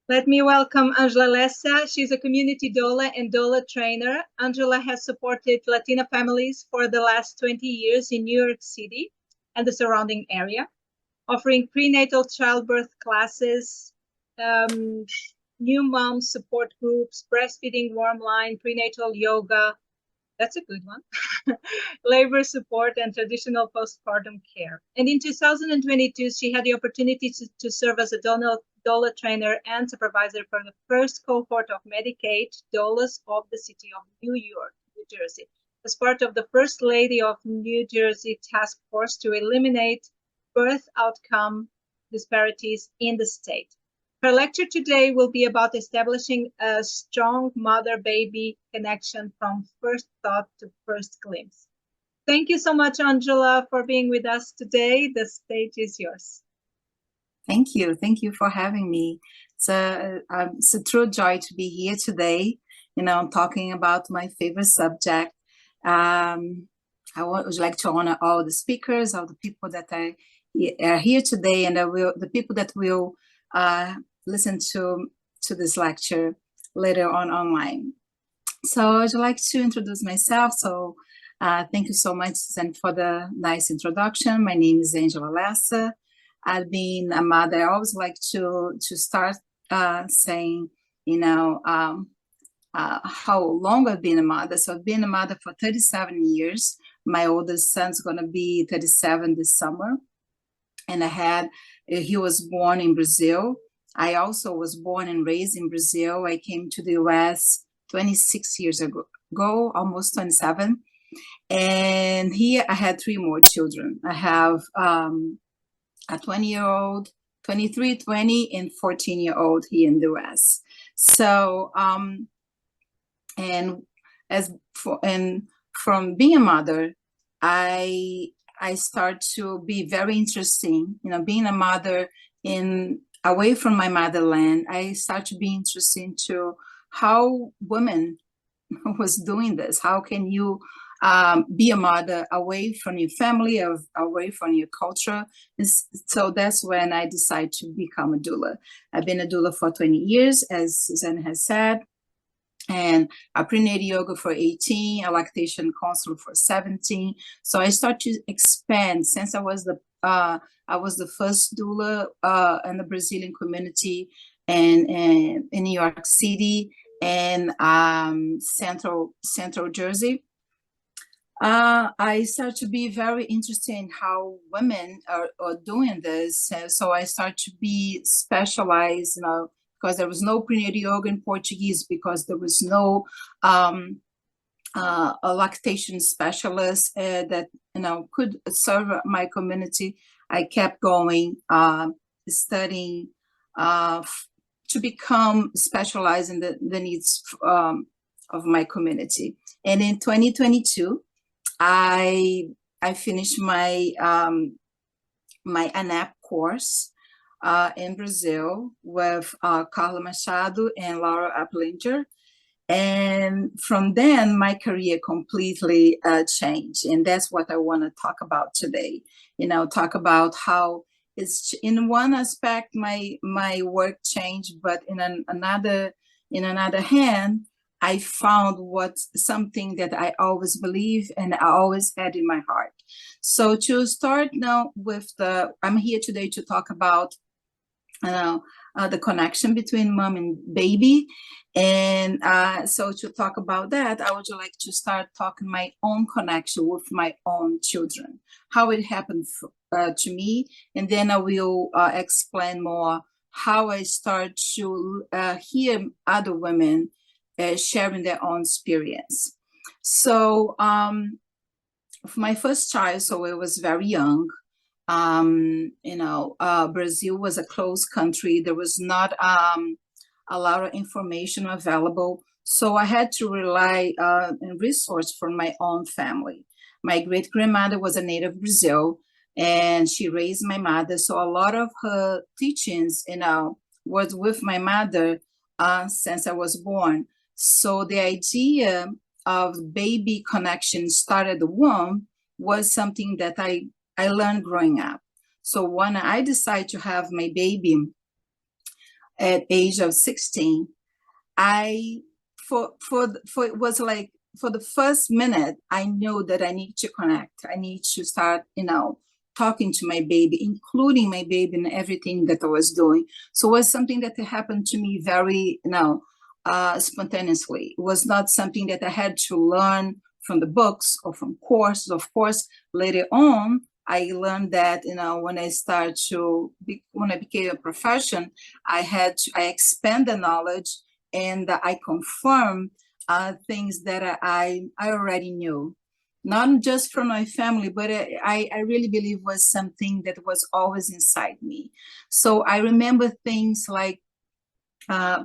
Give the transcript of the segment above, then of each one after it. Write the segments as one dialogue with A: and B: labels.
A: Let me welcome Angela Lessa. She's a community doula and doula trainer. Angela has supported Latina families for the last 20 years in New York City and the surrounding area, offering prenatal childbirth classes, new mom support groups, breastfeeding warm line, prenatal yoga. That's a good one. Labor support and traditional postpartum care. And in 2022, she had the opportunity to serve as a DOLA trainer and supervisor for the first cohort of MEDICAID Doulas of the city of New York, New Jersey, as part of the First Lady of New Jersey task force to eliminate birth outcome disparities in the state. Her lecture today will be about establishing a strong mother-baby connection from first thought to first glimpse. Thank you so much, Angela, for being with us today. The stage is yours.
B: Thank you. Thank you for having me. It's a true joy to be here today, talking about my favorite subject. I would like to honor all the speakers, all the people that are here today, and the people that will listen to this lecture later on online. So I'd like to introduce myself. So thank you so much, Susan, for the nice introduction. My name is Angela Lessa. I've been a mother. I always like to start saying, how long I've been a mother. So I've been a mother for 37 years. My oldest son's going to be 37 this summer. And he was born in Brazil. I also was born and raised in Brazil. I came to the US 26 years ago, almost 27. And here I had 3 more children. I have a 20-year-old, 23, 20, and 14-year-old here in the US. So, from being a mother, I start to be very interesting, being a mother away from my motherland. I start to be interested to how women was doing this. How can you be a mother away from your family, away from your culture? And so that's when I decided to become a doula. I've been a doula for 20 years, as Suzanne has said, and a prenatal yoga for 18, a lactation counselor for 17. So I start to expand since I was the first doula in the Brazilian community and in New York City and Central Jersey. I start to be very interested in how women are doing this. So I start to be specialized, because there was no prenatal yoga in Portuguese, because there was no a lactation specialist that could serve my community. I kept going, studying to become specialized in the needs of my community. And in 2022, I finished my my ANEP course in Brazil with Carla Machado and Laura Applinger. And from then, my career completely changed. And that's what I want to talk about today. Talk about how it's, in one aspect, my work changed, but in another hand, I found something that I always believe and I always had in my heart. So to start now with I'm here today to talk about the connection between mom and baby. And so to talk about that, I would like to start talking my own connection with my own children, how it happened to me. And then I will explain more how I start to hear other women sharing their own experience. So for my first child, so I was very young. Brazil was a closed country. There was not a lot of information available. So I had to rely on resources from my own family. My great-grandmother was a native Brazil, and she raised my mother. So a lot of her teachings, was with my mother since I was born. So the idea of baby connection started at the womb was something that I learned growing up. So when I decided to have my baby, at age of 16, it was like, for the first minute, I knew that I need to connect. I need to start, talking to my baby, including my baby in everything that I was doing. So it was something that happened to me very, spontaneously. It was not something that I had to learn from the books or from courses. Of course, later on, I learned that, when when I became a profession, I expand the knowledge, and I confirm things that I already knew, not just from my family, but I really believe was something that was always inside me. So I remember things like,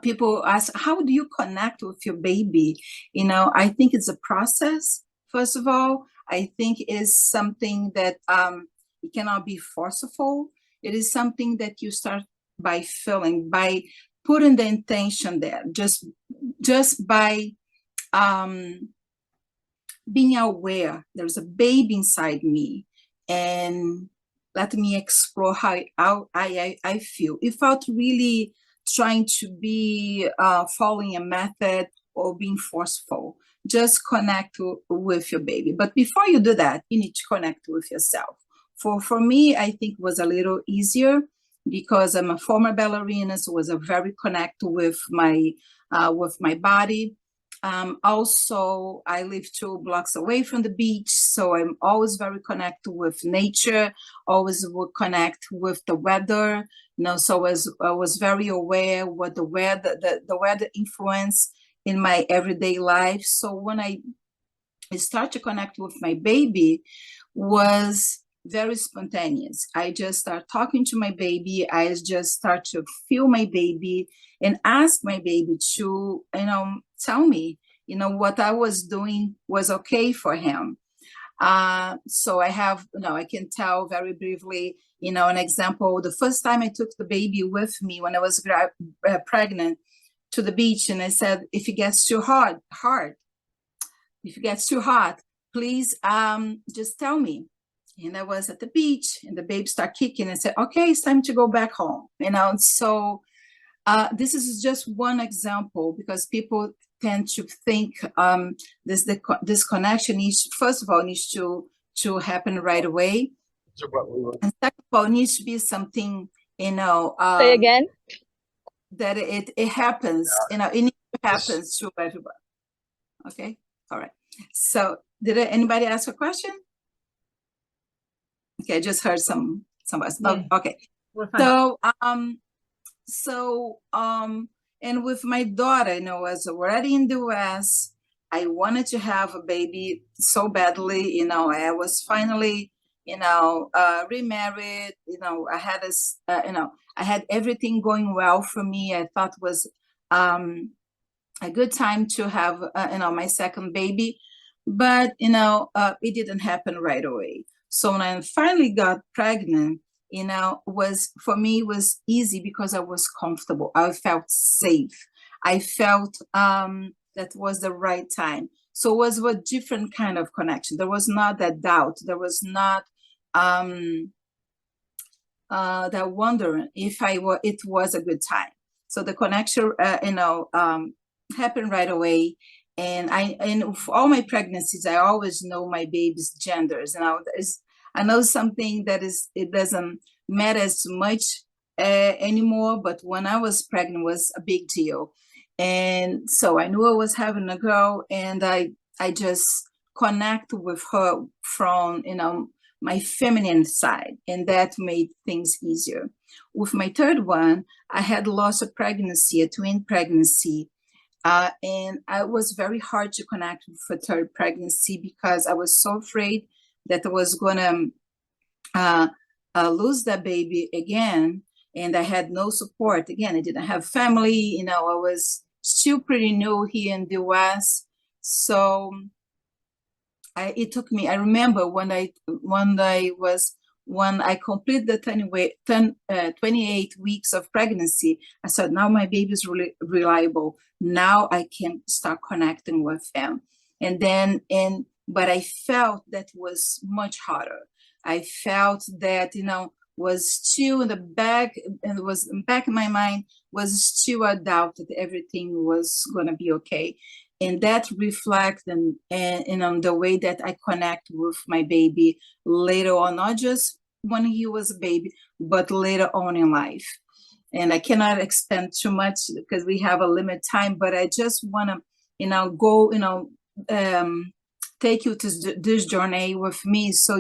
B: people ask, how do you connect with your baby? I think it's a process, first of all. I think is something that it cannot be forceful. It is something that you start by feeling, by putting the intention there, just by being aware there's a baby inside me, and let me explore how I feel. Without really trying to be following a method or being forceful. Just connect with your baby. But before you do that, you need to connect with yourself. For me, I think it was a little easier because I'm a former ballerina, so was a very connect with my body. Also, I live 2 blocks away from the beach, so I'm always very connected with nature, always will connect with the weather. So I was very aware what the weather influence in my everyday life. So when I start to connect with my baby, was very spontaneous. I just start talking to my baby. I just start to feel my baby and ask my baby to, tell me, what I was doing was okay for him. So I have, I can tell very briefly, an example. The first time I took the baby with me when I was pregnant to the beach, and I said, if it gets too hot, please just tell me. And I was at the beach, and the baby started kicking, and said, okay, it's time to go back home. So this is just one example, because people tend to think this connection needs, first of all, needs to happen right away. And second of all, it needs to be something,
C: say again,
B: that it happens, it needs to happen to everybody. Okay, all right. So did anybody ask a question? Okay, I just heard somebody.
A: Yeah.
B: Oh, okay. So and with my daughter, I was already in the US. I wanted to have a baby so badly. I was finally, remarried. I had I had everything going well for me. I thought was a good time to have, my second baby, but it didn't happen right away. So when I finally got pregnant, was for me was easy because I was comfortable. I felt safe. I felt that was the right time. So it was a different kind of connection. There was not that doubt. There was not that wondering if it was a good time. So the connection, happened right away. And for all my pregnancies, I always know my baby's genders. I know something that it doesn't matter as much anymore, but when I was pregnant was a big deal. And so I knew I was having a girl, and I just connect with her from, my feminine side, and that made things easier. With my third one, I had lost a pregnancy, a twin pregnancy, and it was very hard to connect with a third pregnancy because I was so afraid that I was gonna lose that baby again, and I had no support. Again, I didn't have family. I was still pretty new here in the US, so it took me. I remember when I completed the 28 weeks of pregnancy, I said, now my baby is really reliable. Now I can start connecting with him. But I felt that was much harder. I felt that, was still in the back, and it was in the back of my mind, was still a doubt that everything was going to be okay. And that reflects and the way that I connect with my baby later on, not just when he was a baby, but later on in life. And I cannot expand too much because we have a limited time, but I just want to, go, take you to this journey with me, so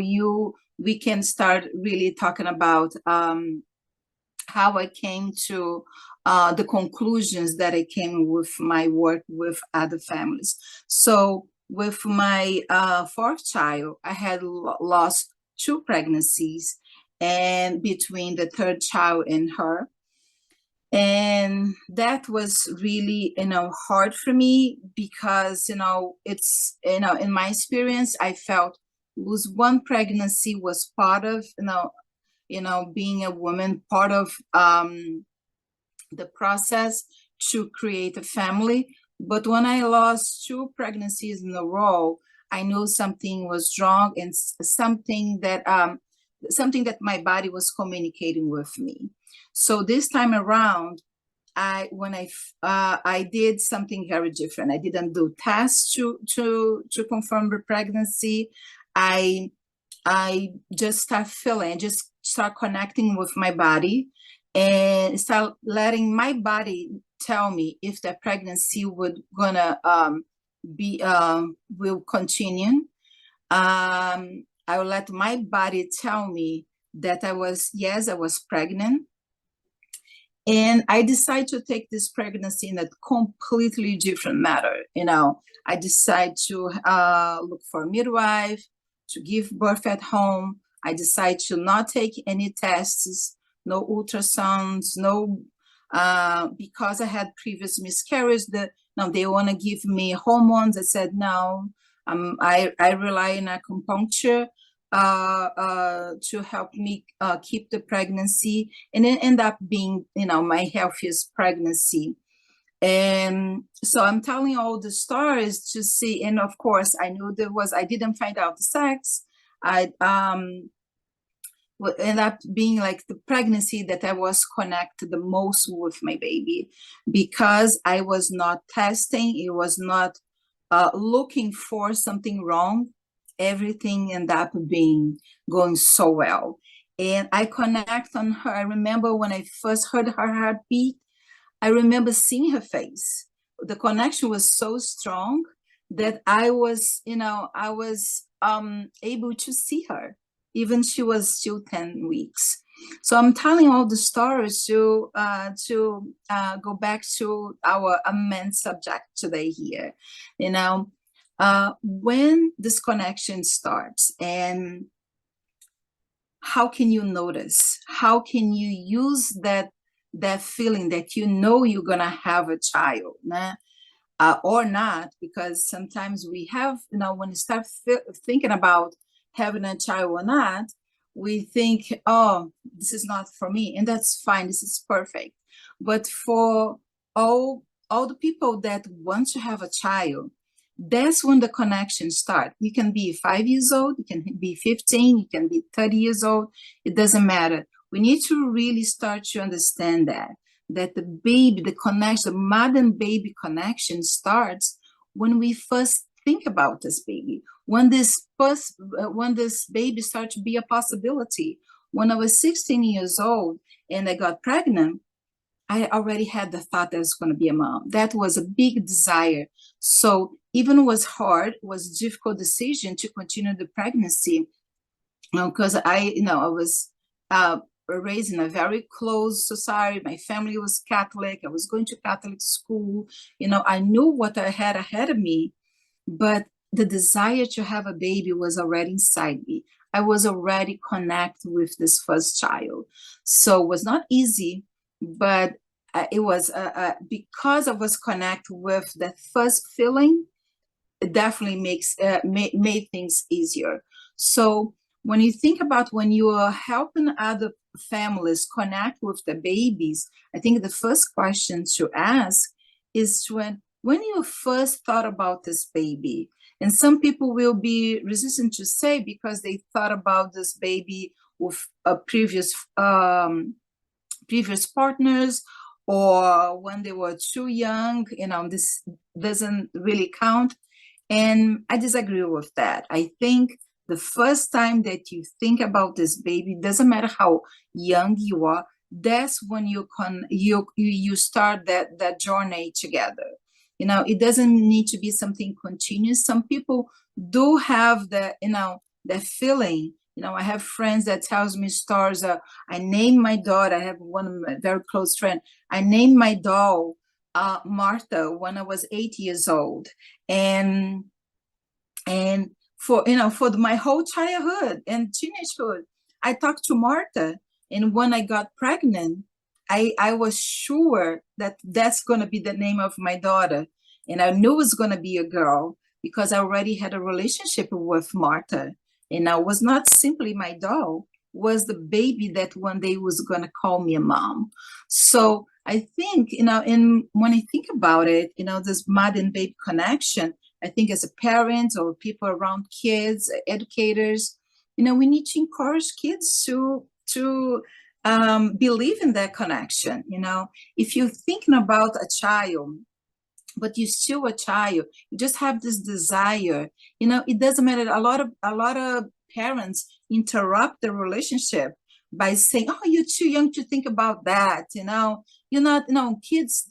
B: we can start really talking about how I came to the conclusions that I came with my work with other families. So with my fourth child, I had lost 2 pregnancies, and between the third child and her. And that was really, hard for me because, it's, in my experience, I felt lose one pregnancy was part of, being a woman, part of the process to create a family. But when I lost 2 pregnancies in a row, I knew something was wrong, and something that my body was communicating with me. So this time around, I did something very different. I didn't do tests to confirm the pregnancy. I just start feeling, just start connecting with my body, and start letting my body tell me if the pregnancy will continue. I will let my body tell me that I was pregnant. And I decided to take this pregnancy in a completely different matter. I decided to look for a midwife, to give birth at home. I decided to not take any tests, no ultrasounds, because I had previous miscarriage. They want to give me hormones. I said, no, I rely on acupuncture to help me keep the pregnancy, and it ended up being, my healthiest pregnancy. And so I'm telling all the stories to see, and of course, I knew I didn't find out the sex. I ended up being like the pregnancy that I was connected the most with my baby, because I was not testing, it was not looking for something wrong. Everything ended up going so well. And I connect on her. I remember when I first heard her heartbeat, I remember seeing her face. The connection was so strong that I was able to see her, even she was still 10 weeks. So I'm telling all the stories to go back to our main subject today here. When this connection starts, and how can you notice? How can you use that feeling that you're gonna have a child, or not? Because sometimes we have, when you start thinking about having a child or not, we think, oh, this is not for me, and that's fine. This is perfect. But for all the people that want to have a child, that's when the connection starts. You can be 5 years old, you can be 15, you can be 30 years old. It doesn't matter. We need to really start to understand that the baby, the connection, the mother and baby connection starts when we first think about this baby. When this baby starts to be a possibility. When I was 16 years old and I got pregnant, I already had the thought that I was going to be a mom. That was a big desire. So even it was hard, it was a difficult decision to continue the pregnancy, because I was raised in a very closed society. My family was Catholic. I was going to Catholic school. I knew what I had ahead of me, but the desire to have a baby was already inside me. I was already connected with this first child. So it was not easy, but it was because I was connected with that first feeling, it definitely made things easier. So when you think about when you are helping other families connect with the babies, I think the first question to ask is when you first thought about this baby. And some people will be resistant to say, because they thought about this baby with previous partners, or when they were too young. This doesn't really count. And I disagree with that. I think the first time that you think about this baby, doesn't matter how young you are, that's when you start that journey together. It doesn't need to be something continuous. Some people do have the feeling. I have friends that tells me stories. I named my daughter. I have one very close friend. I named my doll Martha when I was 8 years old, and for my whole childhood and teenagehood, I talked to Martha. And when I got pregnant, I was sure that that's going to be the name of my daughter. And I knew it was going to be a girl because I already had a relationship with Martha. And I was not simply my doll, was the baby that one day was going to call me a mom. So I think, and when I think about it, this mother and baby connection, I think as a parent or people around kids, educators, we need to encourage kids to believe in that connection. If you're thinking about a child, but you're still a child, you just have this desire, it doesn't matter. A lot of parents interrupt the relationship by saying, oh, you're too young to think about that. You're not, kids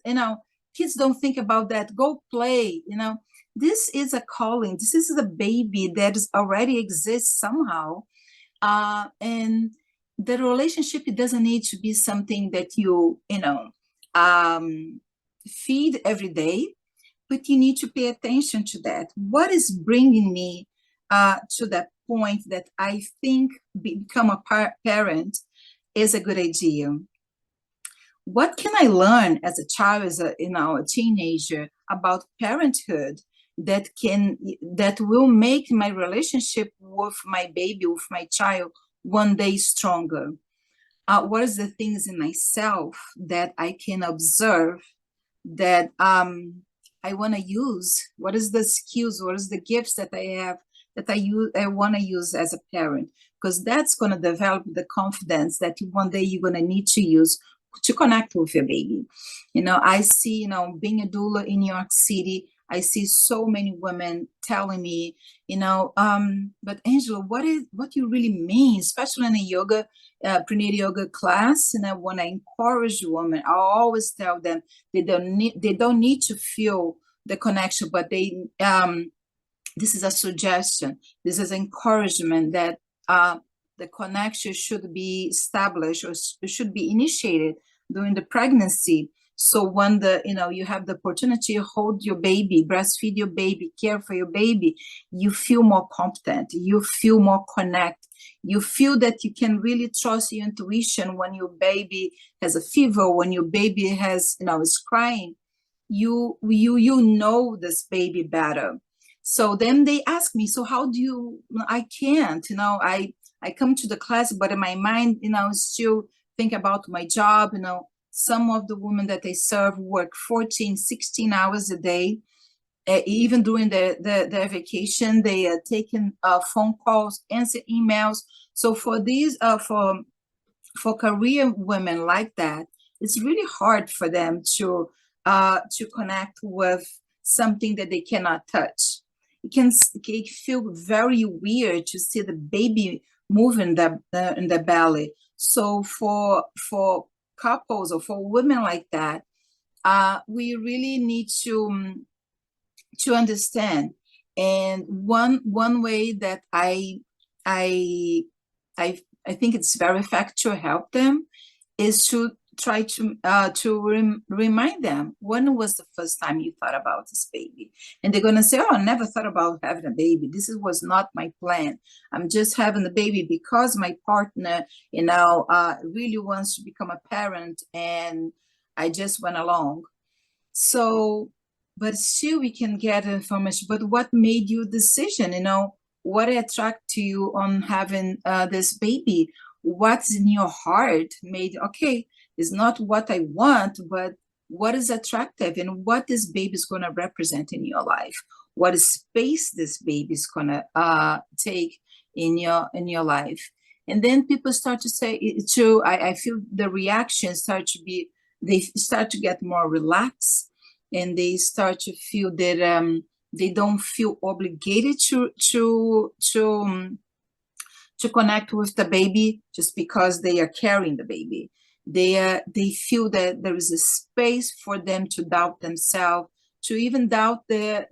B: don't think about that. Go play. This is a calling. This is a baby that already exists somehow. And the relationship, it doesn't need to be something that you feed every day, but you need to pay attention to that. What is bringing me to that point that I think become a parent is a good idea? What can I learn as a child, as a teenager, about parenthood that will make my relationship with my baby, with my child, one day stronger? What is the things in myself that I can observe that I want to use? What is the skills? What is the gifts that I have that I want to use as a parent? Because that's going to develop the confidence that one day you're going to need to use to connect with your baby. I see, being a doula in New York City, I see so many women telling me, but Angela, what you really mean, especially in a yoga, prenatal yoga class, when I encourage women, I always tell them they don't need to feel the connection, but this is a suggestion. This is encouragement that the connection should be established or should be initiated during the pregnancy. So when you have the opportunity to hold your baby, breastfeed your baby, care for your baby, you feel more competent, you feel more connect, you feel that you can really trust your intuition when your baby has a fever, when your baby is crying, you know this baby better. So then they ask me, so how do you? I can't, I come to the class, but in my mind, still think about my job. Some of the women that I serve work 14, 16 hours a day. Even during their vacation, they are taking phone calls, answer emails. So for these, for career women like that, it's really hard for them to connect with something that they cannot touch. It can feel very weird to see the baby move in the belly. So for couples or for women like that, we really need to understand. And one way that I think it's very effective to help them is to try to remind them, when was the first time you thought about this baby? And they're going to say, oh, I never thought about having a baby. This was not my plan. I'm just having the baby because my partner, really wants to become a parent, and I just went along. So, but still we can get information. But what made you decision? What attracted you on having this baby? What's in your heart made, okay, it's not what I want, but what is attractive, and what this baby is going to represent in your life? What space this baby is going to take in your life? And then people start to say, I feel the reactions start to be, they start to get more relaxed, and they start to feel that they don't feel obligated to connect with the baby just because they are carrying the baby. They feel that there is a space for them to doubt themselves, to even doubt the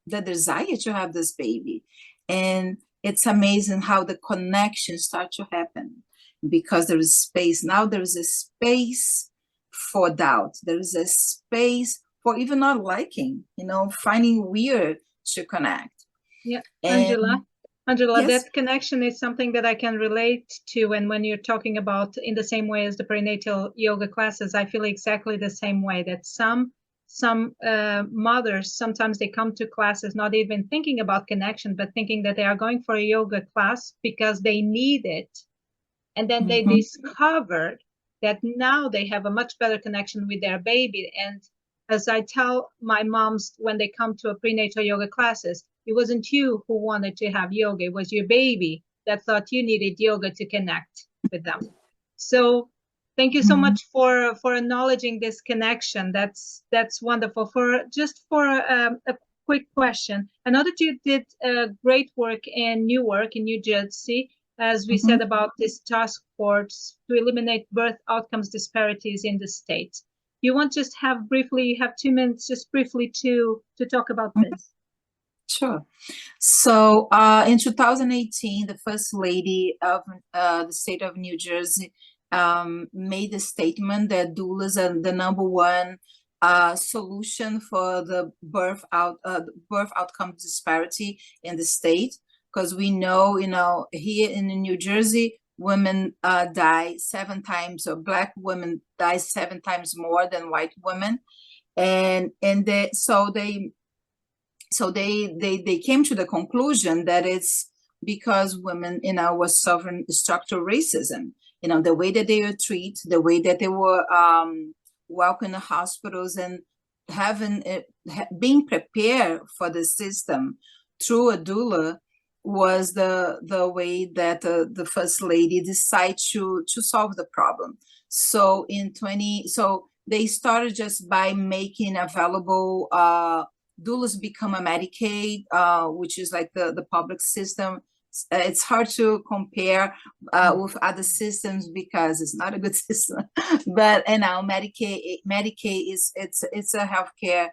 B: desire to have this baby. And it's amazing how the connections start to happen because there is space. Now there is a space for doubt. There is a space for even not liking, finding weird to connect.
A: Yeah, Angela,
B: yes.
A: that connection is something that I can relate to. And when you're talking about in the same way as the prenatal yoga classes, I feel exactly the same way, that some mothers, sometimes they come to classes not even thinking about connection, but thinking that they are going for a yoga class because they need it. And then they discovered that now they have a much better connection with their baby. And as I tell my moms when they come to a prenatal yoga classes, it wasn't you who wanted to have yoga, it was your baby that thought you needed yoga to connect with them. So thank you so much for acknowledging this connection. That's wonderful. For a quick question, I know that you did great work in Newark, in New Jersey, as we said, about this task force to eliminate birth outcomes disparities in the state. You want just have briefly, you have 2 minutes just briefly to talk about this.
B: Sure. So in 2018, the First Lady of the state of New Jersey made a statement that doulas are the #1 solution for the birth outcome disparity in the state, because we know, here in New Jersey, women die 7 times, or Black women die 7 times more than white women, so they came to the conclusion that it's because women, were suffering structural racism, the way that they were treated, the way that they were welcomed in the hospitals, and being prepared for the system through a doula was the way that the First Lady decided to solve the problem. So they started just by making available doulas become a Medicaid, which is like the public system. It's hard to compare with other systems because it's not a good system. But Medicaid is it's a healthcare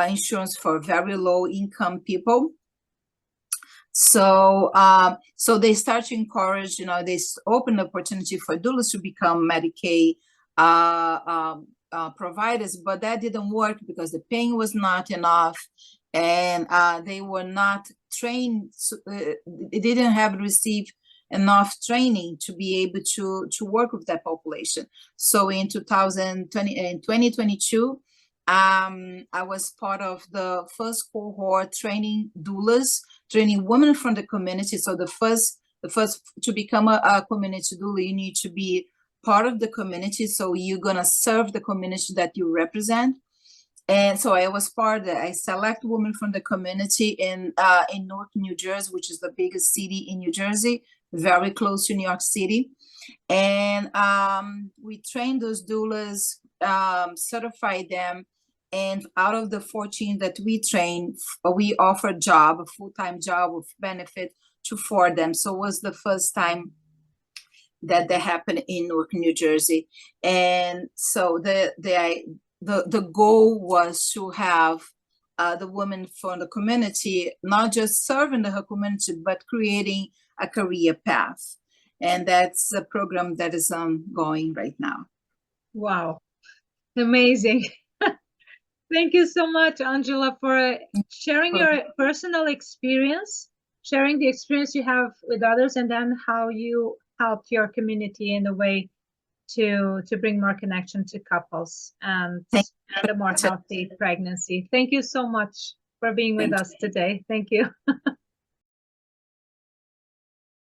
B: insurance for very low income people. So they start to encourage, they open the opportunity for doulas to become Medicaid providers, but that didn't work because the paying was not enough, and they were not trained. They didn't have received enough training to be able to work with that population. So in 2022, I was part of the first cohort training doulas, training women from the community. So the first to become a community doula, you need to be part of the community. So you're gonna serve the community that you represent. And so I was part of that. I select women from the community in Newark, New Jersey, which is the biggest city in New Jersey, very close to New York City. And we trained those doulas, certified them. And out of the 14 that we trained, we offered a full-time job with benefit to 4 of them. So it was the first time that happened in Newark, New Jersey. And so the goal was to have the women from the community not just serving the community, but creating a career path. And that's a program that is ongoing right now.
A: Wow, amazing. Thank you so much, Angela, for sharing your personal experience, sharing the experience you have with others, and then how you helped your community in a way to bring more connection to couples and a more healthy pregnancy. Thank you so much for being with us today. Thank you.